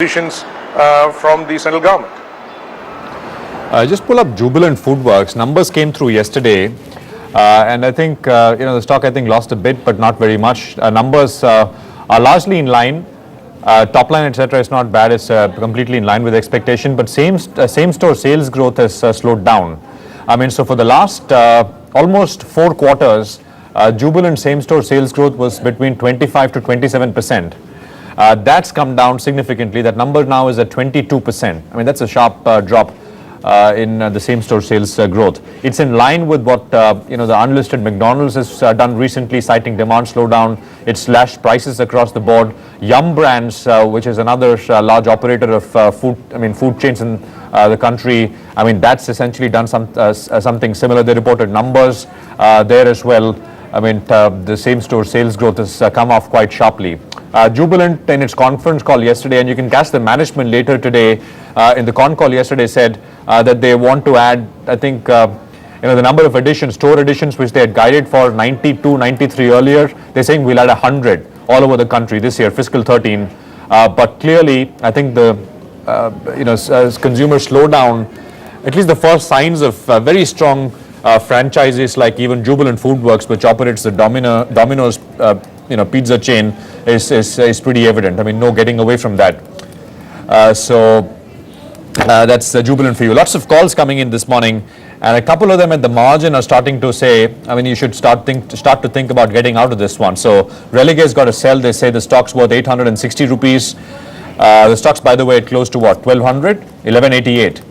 positions from the central government. Just pull up Jubilant FoodWorks. Numbers came through yesterday, and I think the stock lost a bit, but not very much. Numbers are largely in line. Top line, etc., is not bad. It's completely in line with expectation, but same store sales growth has slowed down. I mean, so for the last almost 4 quarters, Jubilant same store sales growth was between 25 to 27%. That's come down significantly. That number now is at 22%. I mean, that's a sharp drop in the same store sales growth. It's in line with what the unlisted McDonald's has done recently, citing demand slowdown. It's slashed prices across the board. Yum Brands, which is another large operator of food chains in the country, I mean, that's essentially done something similar. They reported numbers there as well. I mean, the same store sales growth has come off quite sharply. Jubilant, in its conference call yesterday, and you can catch the management later today, in the con call yesterday, said that they want to add, I think, the number of additions, store additions, which they had guided for 92, 93 earlier. They're saying we'll add 100 all over the country this year, fiscal 13. But clearly, I think the as consumer slowdown, at least the first signs of very strong franchises like even Jubilant FoodWorks, which operates the Domino's pizza chain, is pretty evident. I mean, no getting away from that. So that's Jubilant for you. Lots of calls coming in this morning, and a couple of them at the margin are starting to say, I mean, you should start to think about getting out of this one. So Relegate's got to sell. They say the stock's worth 860 rupees. The stock's, by the way, it closed to what? 1200, 1188.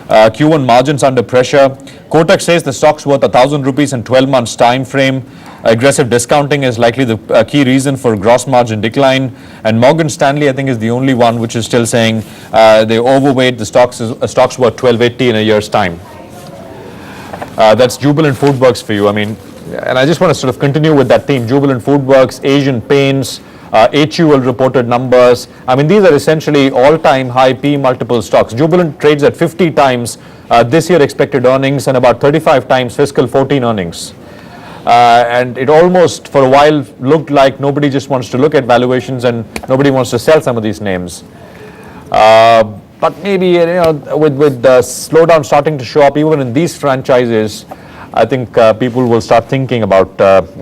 Q1 margins under pressure. Kotak says the stock's worth 1,000 rupees in 12 months time frame. Aggressive discounting is likely the key reason for gross margin decline. And Morgan Stanley, I think, is the only one which is still saying they overweight the stock's worth 1280 in a year's time. That's Jubilant FoodWorks for you. I mean, and I just want to sort of continue with that theme. Jubilant FoodWorks, Asian Paints, HUL reported numbers. I mean, these are essentially all-time high P multiple stocks. Jubilant trades at 50 times this year expected earnings and about 35 times fiscal 14 earnings. And it almost, for a while, looked like nobody just wants to look at valuations and nobody wants to sell some of these names. But maybe, with the slowdown starting to show up even in these franchises, I think people will start thinking about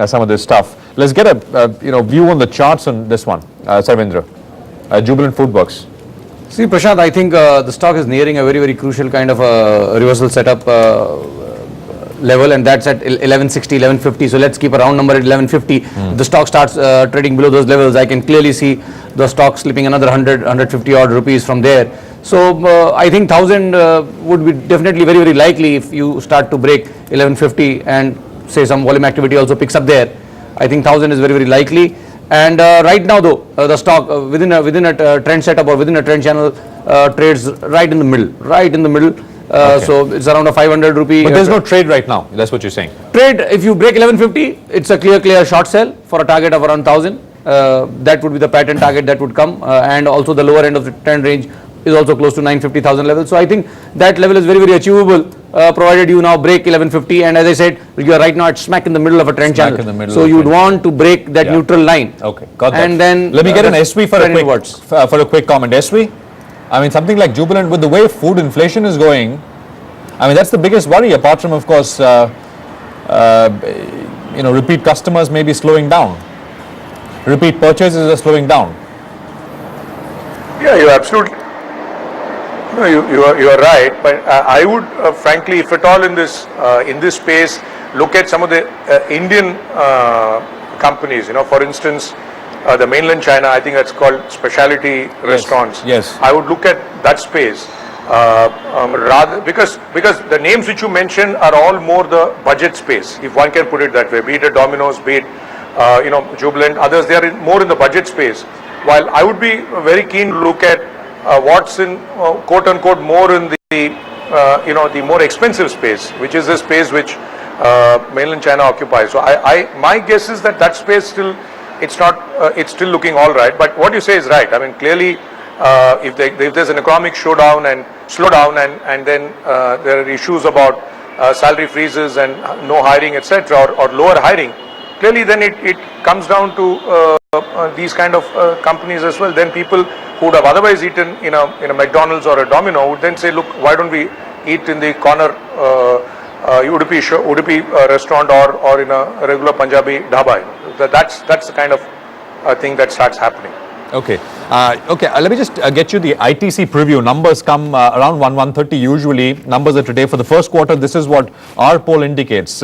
some of this stuff. Let's get a view on the charts on this one, Sarvendra. Jubilant FoodWorks. See, Prashant, I think the stock is nearing a very, very crucial kind of a reversal setup level, and that's at 1160, 1150. So let's keep a round number at 1150. If the stock starts trading below those levels, I can clearly see the stock slipping another 100, 150 odd rupees from there. So I think 1000 would be definitely very, very likely if you start to break 1150 and say some volume activity also picks up there. I think 1000 is very, very likely. And right now, though, the stock within a trend setup or within a trend channel trades right in the middle. Okay. So it's around a 500 rupee. But there's no trade right now. That's what you're saying. Trade, if you break 1150, it's a clear short sell for a target of around 1000. That would be the pattern target that would come, and also the lower end of the trend range is also close to 950,000 level. So I think that level is very, very achievable, provided you now break 1150. And as I said, you are right now at smack in the middle of a trend channel. So you would want to break that neutral line. Okay, got that. And then let me get an SV for a quick comment. SV, I mean, something like Jubilant, with the way food inflation is going, I mean, that's the biggest worry, apart from, of course, repeat customers may be slowing down. Repeat purchases are slowing down. Yeah, you're absolutely. No, you are right, but I would frankly, if at all in this space, look at some of the Indian companies. For instance, the mainland China, I think that's called specialty restaurants. Yes. I would look at that space rather because the names which you mentioned are all more the budget space, if one can put it that way. Be it a Domino's, be it Jubilant, others, they are more in the budget space. While I would be very keen to look at what's in quote unquote more in the more expensive space, which is the space which mainland China occupies. So my guess is that space still, it's still looking all right. But what you say is right. I mean, clearly, if there's an economic slowdown and then there are issues about salary freezes and no hiring, etc., or lower hiring, clearly then it comes down to these kind of companies as well, then people who would have otherwise eaten in a McDonald's or a Domino would then say, look, why don't we eat in the corner Udupi restaurant or in a regular Punjabi dhaba? That's the kind of thing that starts happening. Okay. Let me just get you the ITC preview. Numbers come around 1:30 usually. Numbers are today for the first quarter. This is what our poll indicates.